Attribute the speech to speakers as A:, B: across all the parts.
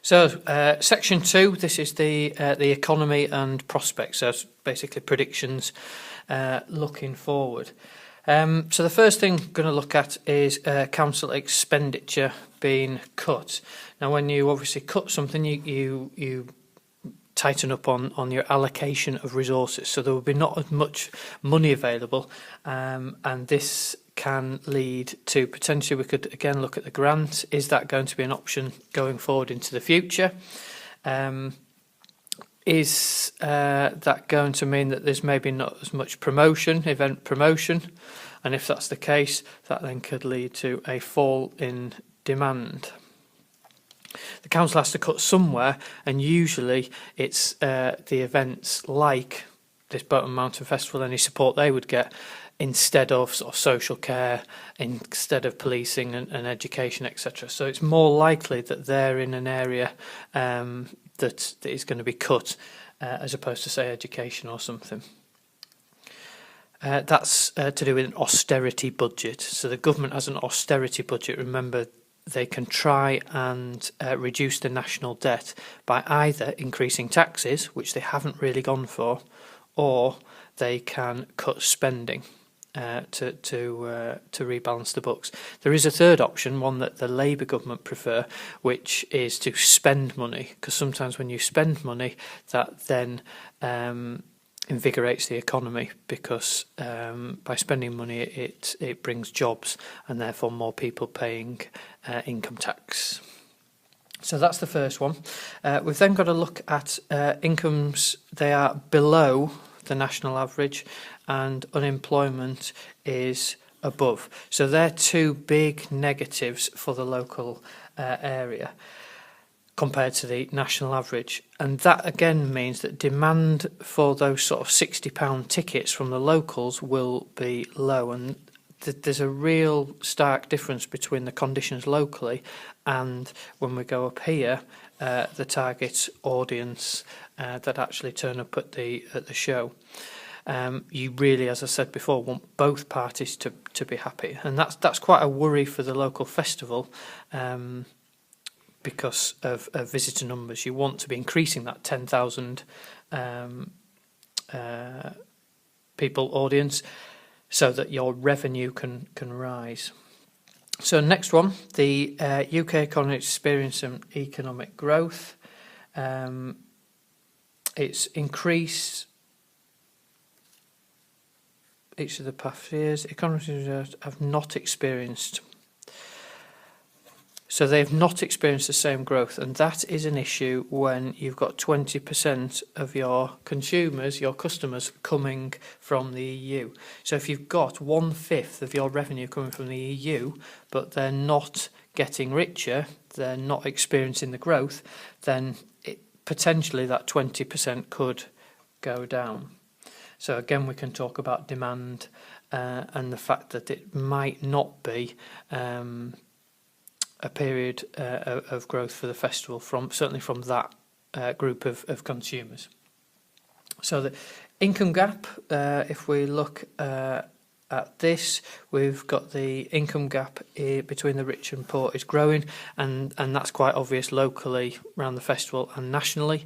A: So, Section 2, this is the economy and prospects, so it's basically predictions looking forward. So the first thing I'm going to look at is council expenditure being cut. Now, when you obviously cut something, you tighten up on your allocation of resources, so there will be not as much money available, and this can lead to potentially, we could again look at the grant. Is that going to be an option going forward into the future? Is that going to mean that there's maybe not as much event promotion? And if that's the case, that then could lead to a fall in demand. The council has to cut somewhere, and usually it's the events like this Boatham Mountain Festival, any support they would get, instead of sort of social care, instead of policing and education, etc. So it's more likely that they're in an area that is going to be cut, as opposed to, say, education or something. That's to do with an austerity budget. So the government has an austerity budget. Remember, they can try and reduce the national debt by either increasing taxes, which they haven't really gone for, or they can cut spending to rebalance the books. There is a third option, one that the Labour government prefer, which is to spend money, because sometimes when you spend money, that then invigorates the economy, because by spending money it brings jobs and therefore more people paying income tax. So that's the first one. We've then got to look at incomes. They are below the national average and unemployment is above. So they're two big negatives for the local area compared to the national average. And that again means that demand for those sort of £60 tickets from the locals will be low. And there's a real stark difference between the conditions locally and when we go up here, the target audience that actually turn up at the show. You really, as I said before, want both parties to be happy, and that's quite a worry for the local festival, because of visitor numbers. You want to be increasing that 10,000 people audience, so that your revenue can rise. So next one, the UK economy is experiencing economic growth. It's increased each of the past years. Economies have not experienced. So they've not experienced the same growth, and that is an issue when you've got 20% of your consumers, your customers, coming from the EU. So if you've got 1/5 of your revenue coming from the EU, but they're not getting richer, they're not experiencing the growth, then potentially that 20% could go down. So again, we can talk about demand and the fact that it might not be a period of growth for the festival, certainly from that group of consumers. So the income gap, if we look at this, we've got the income gap between the rich and poor is growing, and that's quite obvious locally around the festival and nationally.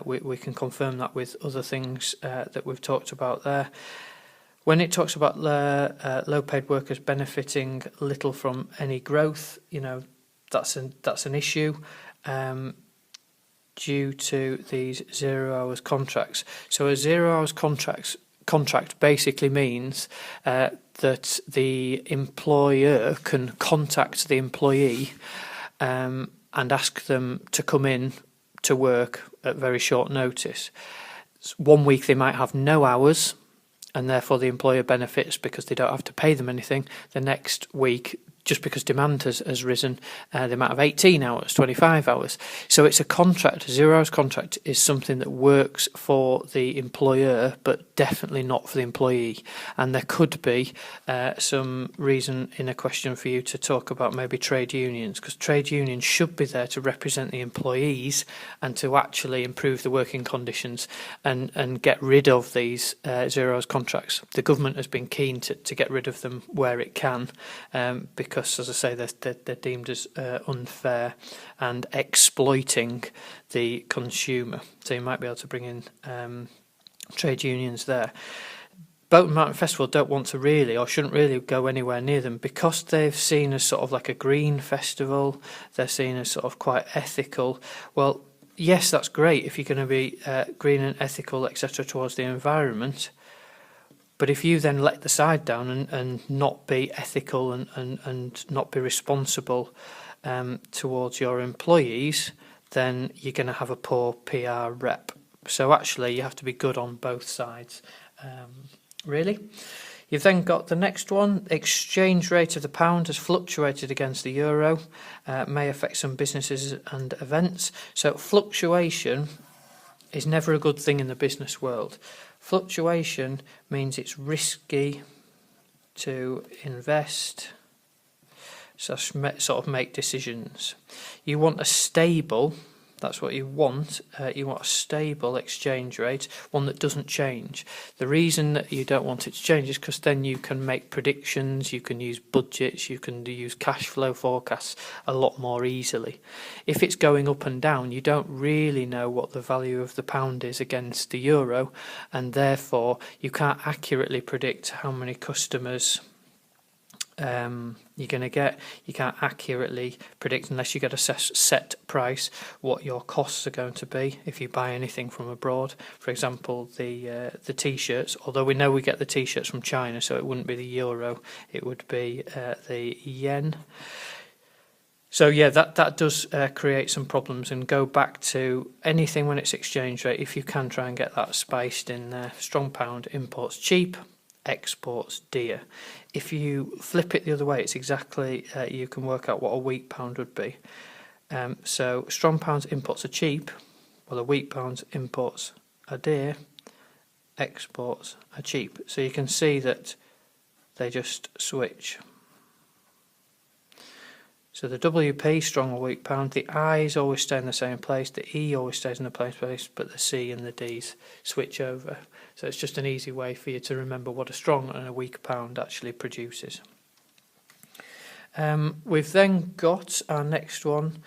A: We can confirm that with other things that we've talked about there. When it talks about low-paid workers benefiting little from any growth, that's an issue due to these 0 hours contracts. So a 0 hours contract basically means that the employer can contact the employee and ask them to come in to work at very short notice. 1 week they might have no hours, and therefore the employer benefits because they don't have to pay them anything. The next week, just because demand has risen, they might have 18 hours, 25 hours. So it's a contract. A 0 hours contract is something that works for the employer, but definitely not for the employee. And there could be some reason in a question for you to talk about maybe trade unions, because trade unions should be there to represent the employees and to actually improve the working conditions and get rid of these 0 hours contracts. The government has been keen to get rid of them where it can, because because, as I say, they're deemed as unfair and exploiting the consumer. So you might be able to bring in trade unions there. Boat Mountain Festival don't want to really, or shouldn't really, go anywhere near them because they've seen as sort of like a green festival. They're seen as sort of quite ethical. Well, yes, that's great if you're going to be green and ethical, etc., towards the environment. But if you then let the side down and not be ethical and not be responsible towards your employees, then you're going to have a poor PR rep. So actually, you have to be good on both sides. Really. You've then got the next one. Exchange rate of the pound has fluctuated against the euro, may affect some businesses and events. So fluctuation is never a good thing in the business world. Fluctuation means it's risky to invest, so sort of make decisions. You want a stable, that's what you want. You want a stable exchange rate, one that doesn't change. The reason that you don't want it to change is because then you can make predictions, you can use budgets, you can use cash flow forecasts a lot more easily. If it's going up and down, you don't really know what the value of the pound is against the euro, and therefore you can't accurately predict how many customers you're going to get. You can't accurately predict, unless you get a set price, what your costs are going to be if you buy anything from abroad. For example, the t-shirts, although we know we get the t-shirts from China, so it wouldn't be the euro, it would be the yen. So yeah, that does create some problems, and go back to anything when it's exchange rate, if you can try and get that spiced in there. Strong pound, imports cheap, exports dear. If you flip it the other way, it's exactly, you can work out what a weak pound would be. So strong pounds imports are cheap, while a weak pounds imports are dear, exports are cheap. So you can see that they just switch. So the WP, strong or weak pound, the I's always stay in the same place, the E always stays in the same place, but the C and the D's switch over. So it's just an easy way for you to remember what a strong and a weak pound actually produces. We've then got our next one.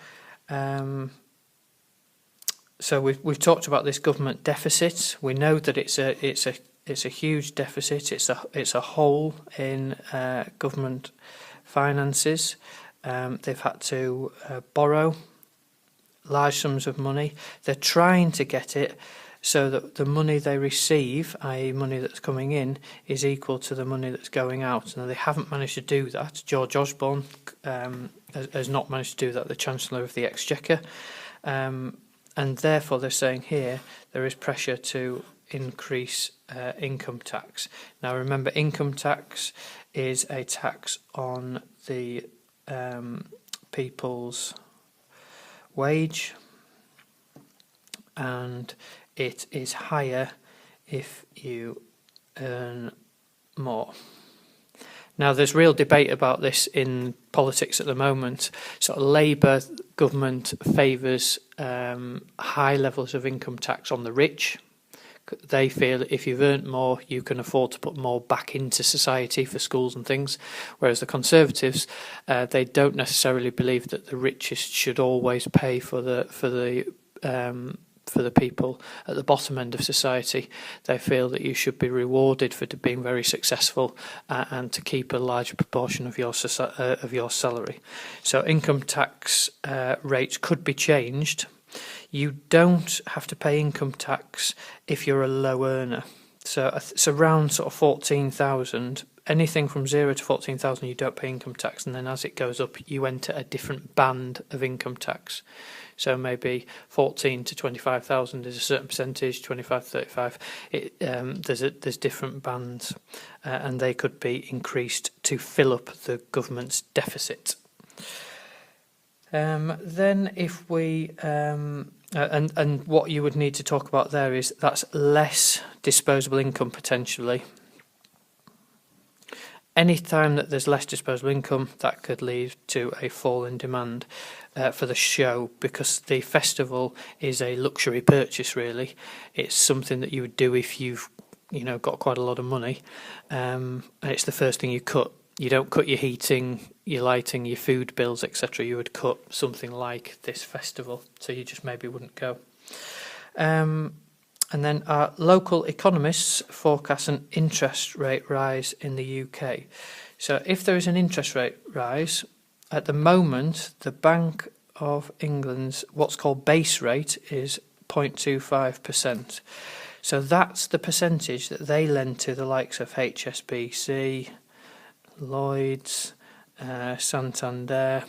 A: So we've talked about this government deficit. We know that it's a huge deficit. It's a hole in government finances. They've had to borrow large sums of money. They're trying to get it so that the money they receive, i.e. money that's coming in, is equal to the money that's going out. Now, they haven't managed to do that. George Osborne has not managed to do that, the Chancellor of the Exchequer. And therefore, they're saying here there is pressure to increase income tax. Now, remember, income tax is a tax on the people's wage, and it is higher if you earn more. Now, there's real debate about this in politics at the moment. So Labour government favours high levels of income tax on the rich. They feel that if you've earned more, you can afford to put more back into society for schools and things. Whereas the Conservatives, they don't necessarily believe that the richest should always pay for the people at the bottom end of society. They feel that you should be rewarded for being very successful and to keep a large proportion of your salary. So income tax rates could be changed. You don't have to pay income tax if you're a low earner. So it's around sort of 14,000. Anything from 0 to 14,000, you don't pay income tax, and then as it goes up, you enter a different band of income tax. So maybe 14 to 25,000 is a certain percentage, 25 to 35. There's different bands, and they could be increased to fill up the government's deficit. Then if we and what you would need to talk about there is that's less disposable income potentially. Any time that there's less disposable income, that could lead to a fall in demand for the show, because the festival is a luxury purchase, really. It's something that you would do if you've got quite a lot of money, and it's the first thing you cut. You don't cut your heating, your lighting, your food bills, etc., you would cut something like this festival, so you just maybe wouldn't go. And then our local economists forecast an interest rate rise in the UK. So if there is an interest rate rise, at the moment, the Bank of England's what's called base rate is 0.25%. So that's the percentage that they lend to the likes of HSBC, Lloyds, Santander,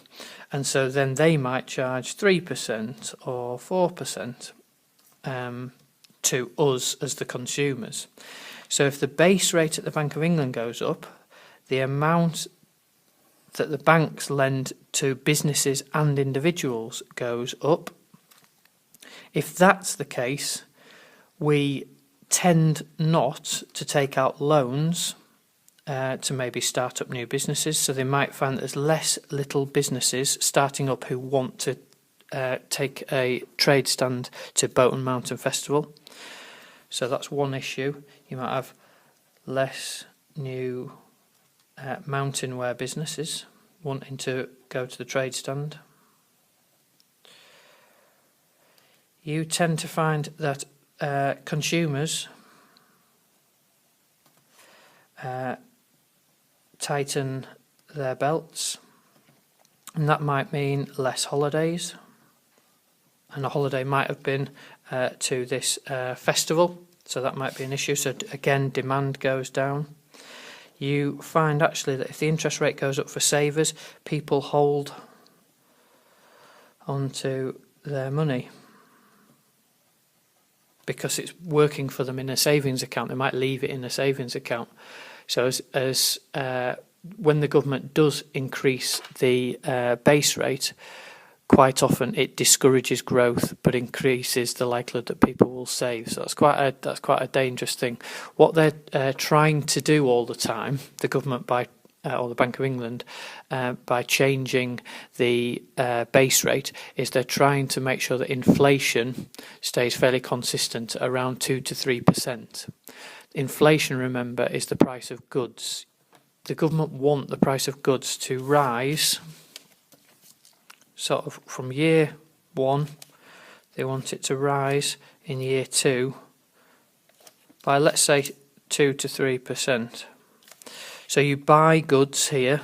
A: and so then they might charge 3% or 4% to us as the consumers. So if the base rate at the Bank of England goes up, the amount that the banks lend to businesses and individuals goes up. If that's the case, we tend not to take out loans to maybe start up new businesses. So they might find that there's less little businesses starting up who want to take a trade stand to Boat and Mountain Festival. So that's one issue. You might have less new mountain wear businesses wanting to go to the trade stand. You tend to find that consumers tighten their belts, and that might mean less holidays, and a holiday might have been to this festival, so that might be an issue. So again, demand goes down. You find actually that if the interest rate goes up for savers, people hold onto their money because it's working for them in a savings account. They might leave it in a savings account. So as when the government does increase the base rate, quite often it discourages growth but increases the likelihood that people will save. So that's quite a dangerous thing. What they're trying to do all the time, the government or the Bank of England, by changing the base rate, is they're trying to make sure that inflation stays fairly consistent around 2 to 3%. Inflation, remember, is the price of goods. The government want the price of goods to rise sort of from year one. They want it to rise in year two by, let's say, 2 to 3%. So you buy goods here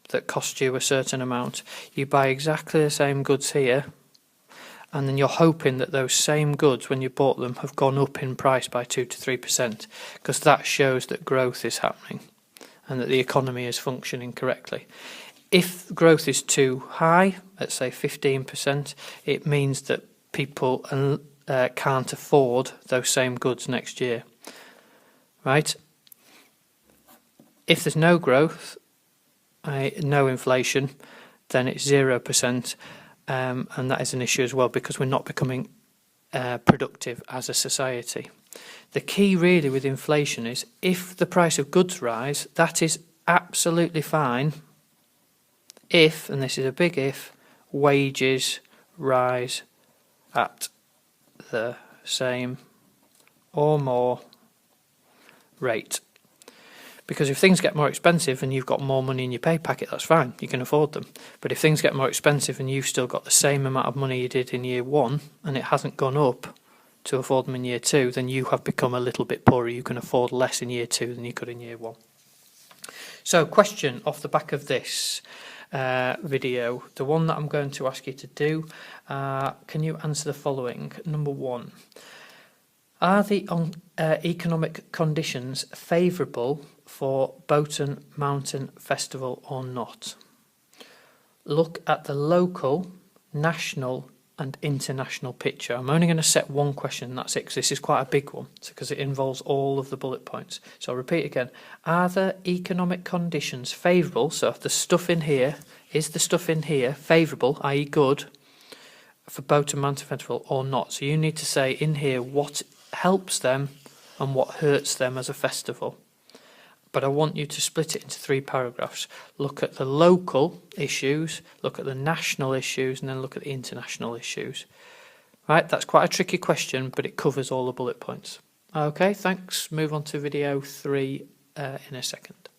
A: that cost you a certain amount. You buy exactly the same goods here, and then you're hoping that those same goods, when you bought them, have gone up in price by 2 to 3%, because that shows that growth is happening and that the economy is functioning correctly. If growth is too high, let's say 15%, it means that people can't afford those same goods next year, right? If there's no growth, no inflation, then it's 0%, and that is an issue as well, because we're not becoming productive as a society. The key really with inflation is if the price of goods rise, that is absolutely fine if, and this is a big if, wages rise at the same or more rate. Because if things get more expensive and you've got more money in your pay packet, that's fine, you can afford them. But if things get more expensive and you've still got the same amount of money you did in year one and it hasn't gone up to afford them in year two, then you have become a little bit poorer. You can afford less in year two than you could in year one. So, question off the back of this video, the one that I'm going to ask you to do, can you answer the following? Number one, are the economic conditions favourable for Boat and Mountain Festival or not? Look at the local, national and international picture. I'm only going to set one question, and that's it, because this is quite a big one, because it involves all of the bullet points. So I'll repeat again. Are the economic conditions favourable? So if the stuff in here, is the stuff in here favourable, i.e. good, for Boat and Mountain Festival or not? So you need to say in here what helps them and what hurts them as a festival. But I want you to split it into 3 paragraphs. Look at the local issues, look at the national issues, and then look at the international issues. Right, that's quite a tricky question, but it covers all the bullet points. Okay, thanks. Move on to video 3 in a second.